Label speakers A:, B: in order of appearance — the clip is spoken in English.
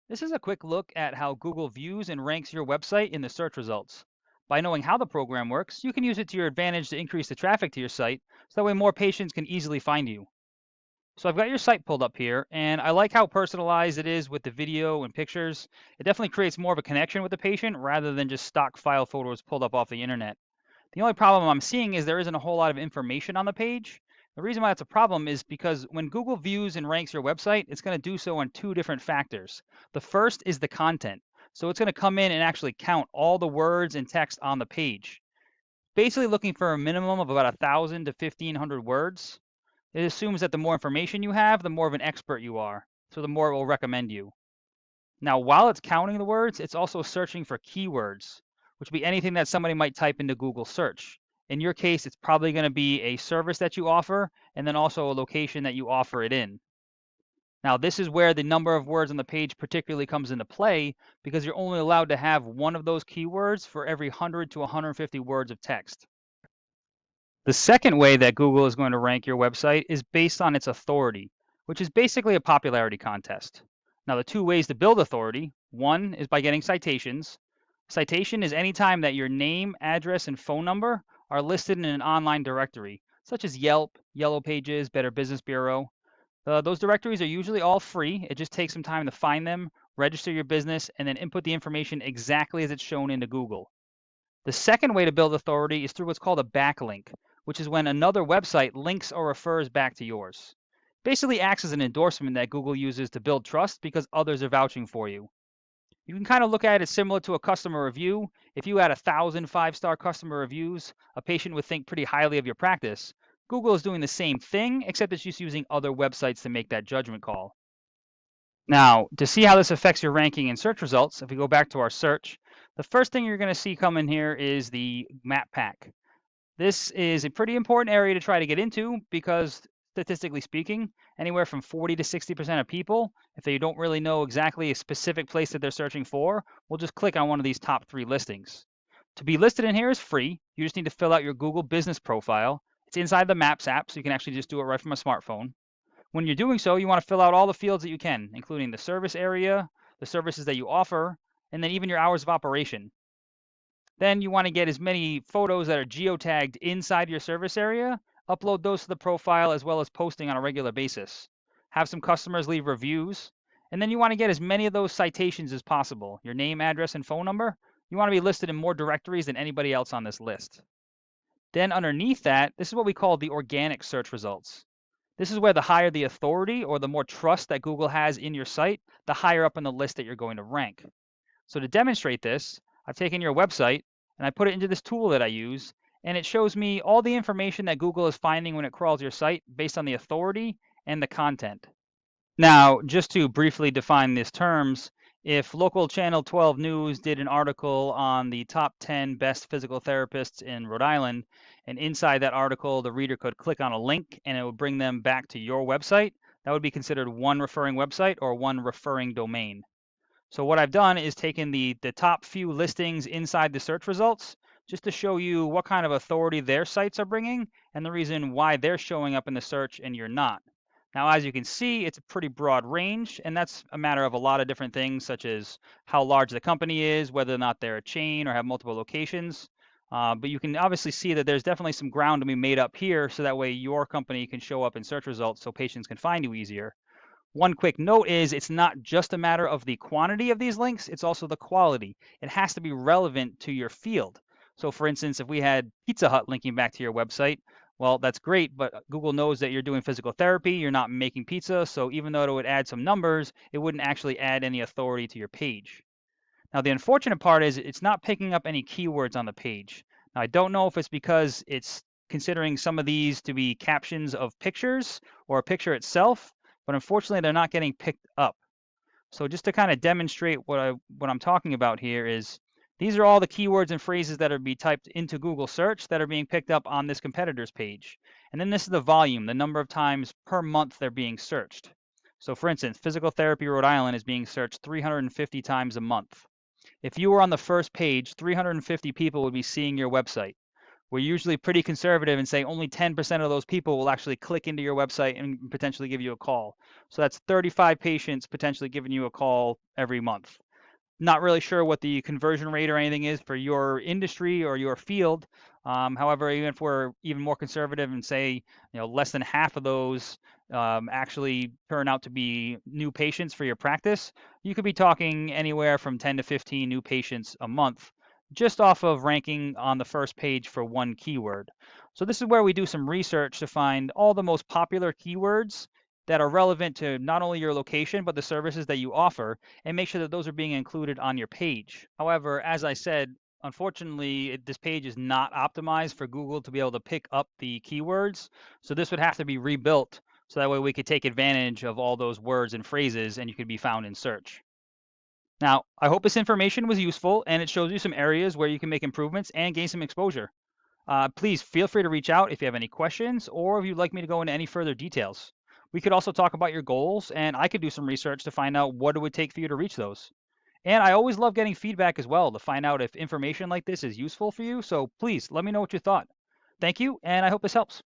A: This is a quick look at how Google views and ranks your website in the search results. By knowing how the program works, you can use it to your advantage to increase the traffic to your site, so that way more patients can easily find you. So I've got your site pulled up here, and I like how personalized it is with the video and pictures. It definitely creates more of a connection with the patient rather than just stock file photos pulled up off the internet. The only problem I'm seeing is there isn't a whole lot of information on the page. The reason why that's a problem is because when Google views and ranks your website, it's going to do so on two different factors. The first is the content. So it's going to come in and actually count all the words and text on the page. Basically looking for a minimum of about 1,000 to 1,500 words. It assumes that the more information you have, the more of an expert you are. So the more it will recommend you. Now, while it's counting the words, it's also searching for keywords, which would be anything that somebody might type into Google search. In your case, it's probably going to be a service that you offer, and then also a location that you offer it in. Now, this is where the number of words on the page particularly comes into play, because you're only allowed to have one of those keywords for every 100 to 150 words of text. The second way that Google is going to rank your website is based on its authority, which is basically a popularity contest. Now, the two ways to build authority, one is by getting citations. Citation is any time that your name, address, and phone number are listed in an online directory, such as Yelp, Yellow Pages, Better Business Bureau. Those directories are usually all free. It just takes some time to find them, register your business, and then input the information exactly as it's shown into Google. The second way to build authority is through what's called a backlink, which is when another website links or refers back to yours. Basically acts as an endorsement that Google uses to build trust because others are vouching for you. You can kind of look at it similar to a customer review. If you had 1,000 five-star customer reviews, a patient would think pretty highly of your practice. Google is doing the same thing, except it's just using other websites to make that judgment call. Now, to see how this affects your ranking in search results, if we go back to our search, the first thing you're going to see come in here is the map pack. This is a pretty important area to try to get into because statistically speaking, anywhere from 40 to 60% of people, if they don't really know exactly a specific place that they're searching for, will just click on one of these top 3 listings. To be listed in here is free. You just need to fill out your Google business profile. It's inside the Maps app, so you can actually just do it right from a smartphone. When you're doing so, you want to fill out all the fields that you can, including the service area, the services that you offer, and then even your hours of operation. Then you want to get as many photos that are geotagged inside your service area, upload those to the profile as well as posting on a regular basis. Have some customers leave reviews, and then you want to get as many of those citations as possible. Your name, address, and phone number. You want to be listed in more directories than anybody else on this list. Then underneath that, this is what we call the organic search results. This is where the higher the authority or the more trust that Google has in your site, the higher up on the list that you're going to rank. So to demonstrate this, I've taken your website and I put it into this tool that I use, and it shows me all the information that Google is finding when it crawls your site based on the authority and the content. Now, just to briefly define these terms, if local Channel 12 News did an article on the top 10 best physical therapists in Rhode Island, and inside that article, the reader could click on a link and it would bring them back to your website, that would be considered one referring website or one referring domain. So what I've done is taken the top few listings inside the search results just to show you what kind of authority their sites are bringing and the reason why they're showing up in the search and you're not. Now, as you can see, it's a pretty broad range, and that's a matter of a lot of different things, such as how large the company is, whether or not they're a chain or have multiple locations. But you can obviously see that there's definitely some ground to be made up here, so that way your company can show up in search results so patients can find you easier. One quick note is it's not just a matter of the quantity of these links, it's also the quality. It has to be relevant to your field. So for instance, if we had Pizza Hut linking back to your website, well, that's great, but Google knows that you're doing physical therapy, you're not making pizza, so even though it would add some numbers, it wouldn't actually add any authority to your page. Now, the unfortunate part is it's not picking up any keywords on the page. Now, I don't know if it's because it's considering some of these to be captions of pictures or a picture itself, but unfortunately, they're not getting picked up. So just to kind of demonstrate what I'm talking about here is these are all the keywords and phrases that are being typed into Google search that are being picked up on this competitor's page. And then this is the volume, the number of times per month they're being searched. So for instance, physical therapy Rhode Island is being searched 350 times a month. If you were on the first page, 350 people would be seeing your website. We're usually pretty conservative and say only 10% of those people will actually click into your website and potentially give you a call. So that's 35 patients potentially giving you a call every month. Not really sure what the conversion rate or anything is for your industry or your field. However, even if we're even more conservative and say, less than half of those actually turn out to be new patients for your practice, you could be talking anywhere from 10 to 15 new patients a month just off of ranking on the first page for one keyword. So this is where we do some research to find all the most popular keywords that are relevant to not only your location, but the services that you offer, and make sure that those are being included on your page. However, as I said, unfortunately, this page is not optimized for Google to be able to pick up the keywords. So this would have to be rebuilt so that way we could take advantage of all those words and phrases and you could be found in search. Now, I hope this information was useful and it shows you some areas where you can make improvements and gain some exposure. Please feel free to reach out if you have any questions or if you'd like me to go into any further details. We could also talk about your goals, and I could do some research to find out what it would take for you to reach those. And I always love getting feedback as well to find out if information like this is useful for you. So please let me know what you thought. Thank you, and I hope this helps.